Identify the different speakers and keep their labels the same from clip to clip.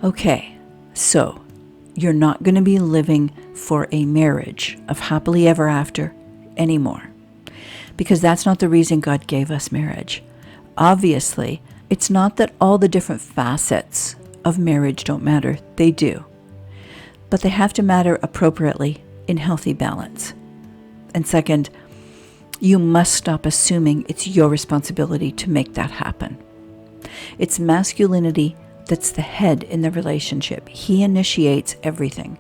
Speaker 1: Okay, so you're not going to be living for a marriage of happily ever after anymore, because that's not the reason God gave us marriage. Obviously, it's not that all the different facets of marriage don't matter. They do. But they have to matter appropriately in healthy balance. And second, you must stop assuming it's your responsibility to make that happen. It's masculinity that's the head in the relationship. He initiates everything.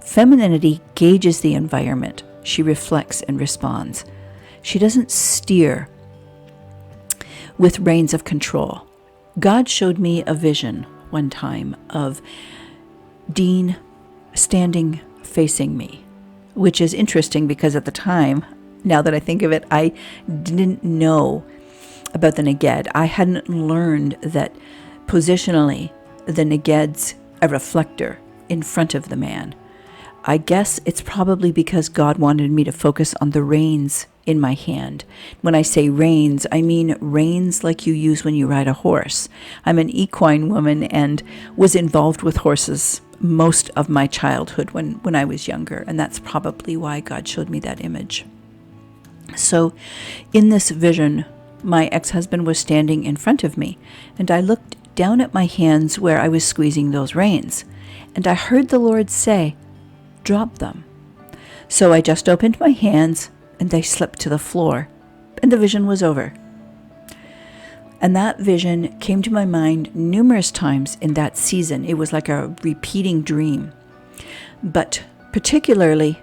Speaker 1: Femininity gauges the environment. She reflects and responds. She doesn't steer with reins of control. God showed me a vision one time of Dean standing facing me, which is interesting because at the time, now that I think of it, I didn't know about the neged. I hadn't learned that positionally the neged's a reflector in front of the man. I guess it's probably because God wanted me to focus on the reins in my hand. When I say reins, I mean reins like you use when you ride a horse. I'm an equine woman and was involved with horses most of my childhood when I was younger, and that's probably why God showed me that image. So in this vision, my ex-husband was standing in front of me, and I looked down at my hands where I was squeezing those reins, and I heard the Lord say, "Drop them." So I just opened my hands, and they slipped to the floor, and the vision was over. And that vision came to my mind numerous times in that season. It was like a repeating dream. But particularly,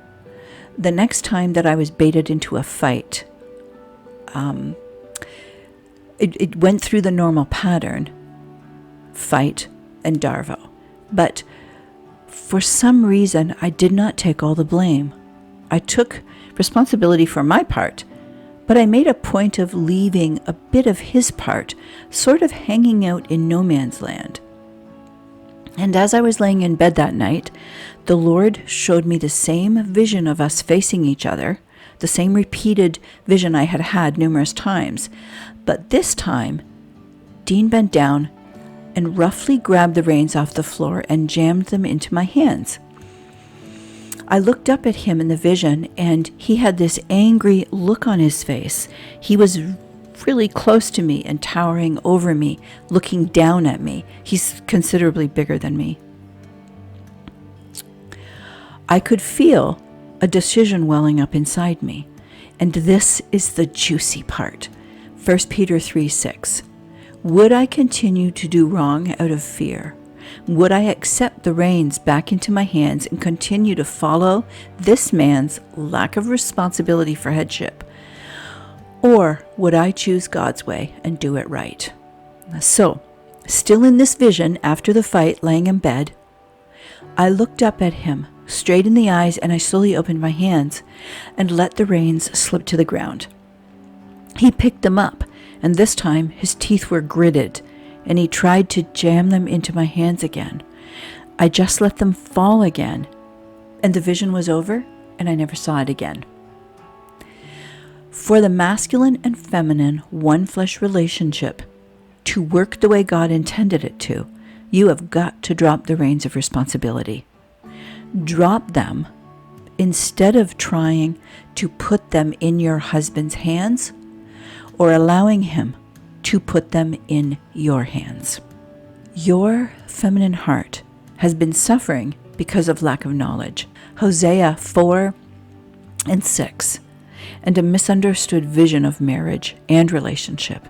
Speaker 1: the next time that I was baited into a fight, it went through the normal pattern, fight and Darvo. But for some reason, I did not take all the blame. I took responsibility for my part, but I made a point of leaving a bit of his part sort of hanging out in no man's land. And as I was laying in bed that night, the Lord showed me the same vision of us facing each other, the same repeated vision I had had numerous times. But this time, Dean bent down and roughly grabbed the reins off the floor and jammed them into my hands. I looked up at him in the vision, and he had this angry look on his face. He was really close to me and towering over me, looking down at me. He's considerably bigger than me. I could feel a decision welling up inside me, and this is the juicy part. 1 Peter 3:6. Would I continue to do wrong out of fear? Would I accept the reins back into my hands and continue to follow this man's lack of responsibility for headship? Or would I choose God's way and do it right? So, still in this vision after the fight, laying in bed, I looked up at him straight in the eyes, and I slowly opened my hands and let the reins slip to the ground. He picked them up, and this time his teeth were gritted, and he tried to jam them into my hands again. I just let them fall again, and the vision was over, and I never saw it again. For the masculine and feminine one-flesh relationship to work the way God intended it to, you have got to drop the reins of responsibility. Drop them instead of trying to put them in your husband's hands or allowing him to put them in your hands. Your feminine heart has been suffering because of lack of knowledge. Hosea 4:6, and a misunderstood vision of marriage and relationship.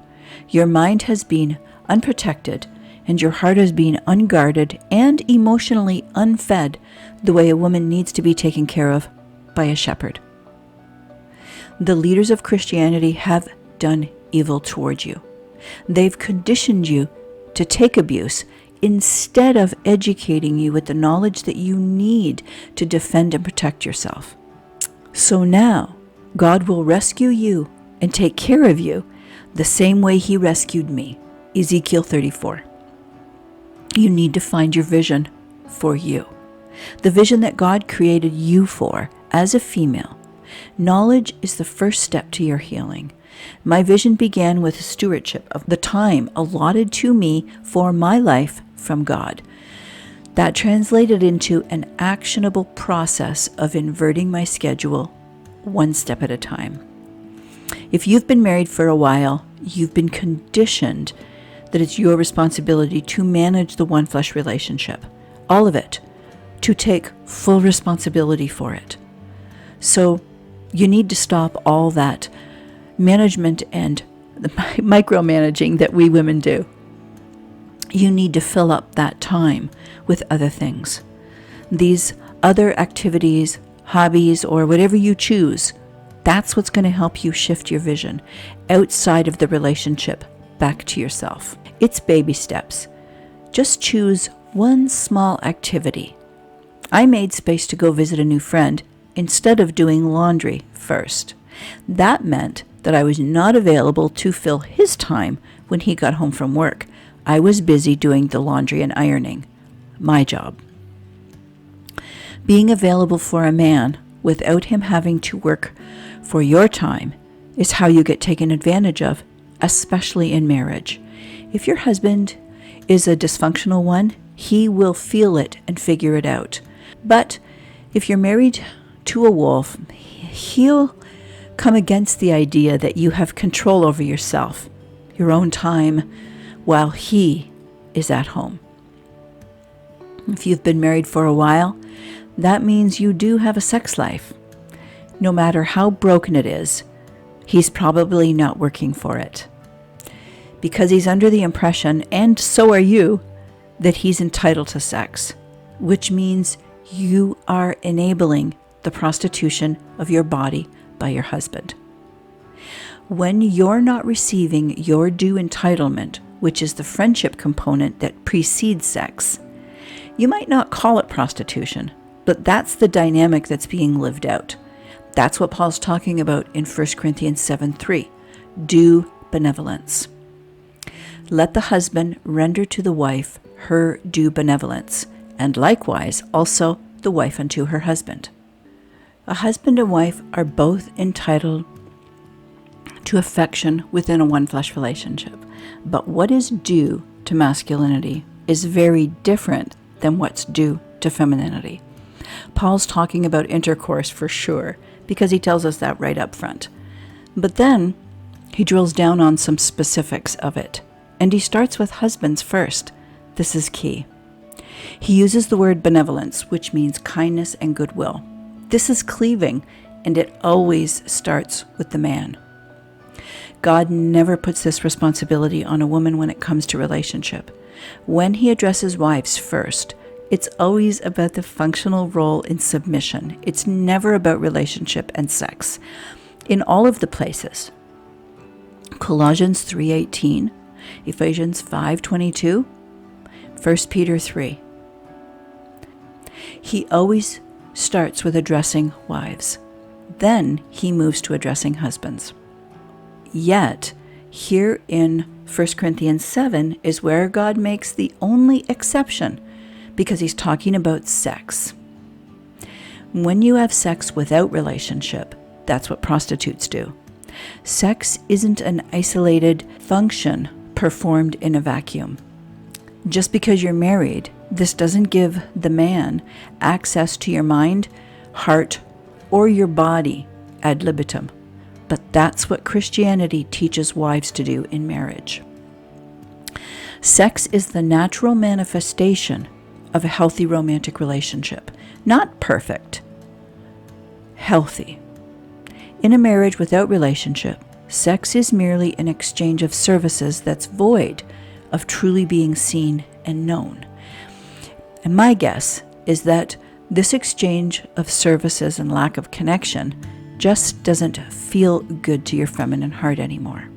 Speaker 1: Your mind has been unprotected, and your heart has been unguarded and emotionally unfed the way a woman needs to be taken care of by a shepherd. The leaders of Christianity have done evil toward you. They've conditioned you to take abuse instead of educating you with the knowledge that you need to defend and protect yourself. So now, God will rescue you and take care of you the same way He rescued me. Ezekiel 34. You need to find your vision for you. The vision that God created you for as a female. Knowledge is the first step to your healing. My vision began with stewardship of the time allotted to me for my life from God. That translated into an actionable process of inverting my schedule one step at a time. If you've been married for a while, you've been conditioned that it's your responsibility to manage the one flesh relationship, all of it, to take full responsibility for it. So you need to stop all that management and the micromanaging that we women do. You need to fill up that time with other things. These other activities, hobbies, or whatever you choose, that's what's going to help you shift your vision outside of the relationship back to yourself. It's baby steps. Just choose one small activity. I made space to go visit a new friend instead of doing laundry first. That meant that I was not available to fill his time when he got home from work. I was busy doing the laundry and ironing. My job. Being available for a man without him having to work for your time is how you get taken advantage of, especially in marriage. If your husband is a dysfunctional one, he will feel it and figure it out. But if you're married to a wolf, he'll come against the idea that you have control over yourself, your own time, while he is at home. If you've been married for a while, that means you do have a sex life. No matter how broken it is, he's probably not working for it. Because he's under the impression, and so are you, that he's entitled to sex, which means you are enabling the prostitution of your body by your husband. When you're not receiving your due entitlement, which is the friendship component that precedes sex, you might not call it prostitution, but that's the dynamic that's being lived out. That's what Paul's talking about in 1 Corinthians 7:3, due benevolence. Let the husband render to the wife her due benevolence, and likewise also the wife unto her husband. A husband and wife are both entitled to affection within a one-flesh relationship, but what is due to masculinity is very different than what's due to femininity. Paul's talking about intercourse for sure, because he tells us that right up front. But then he drills down on some specifics of it, and he starts with husbands first. This is key. He uses the word benevolence, which means kindness and goodwill. This is cleaving, and it always starts with the man. God never puts this responsibility on a woman when it comes to relationship. When he addresses wives first, it's always about the functional role in submission. It's never about relationship and sex. In all of the places, Colossians 3:18, Ephesians 5:22, 1 Peter 3. He always starts with addressing wives. Then he moves to addressing husbands. Yet, here in 1 Corinthians 7 is where God makes the only exception, because he's talking about sex. When you have sex without relationship, that's what prostitutes do. Sex isn't an isolated function performed in a vacuum. Just because you're married, this doesn't give the man access to your mind, heart, or your body ad libitum. But that's what Christianity teaches wives to do in marriage. Sex is the natural manifestation of a healthy romantic relationship. Not perfect, healthy. In a marriage without relationship, sex is merely an exchange of services that's void of truly being seen and known. And my guess is that this exchange of services and lack of connection just doesn't feel good to your feminine heart anymore.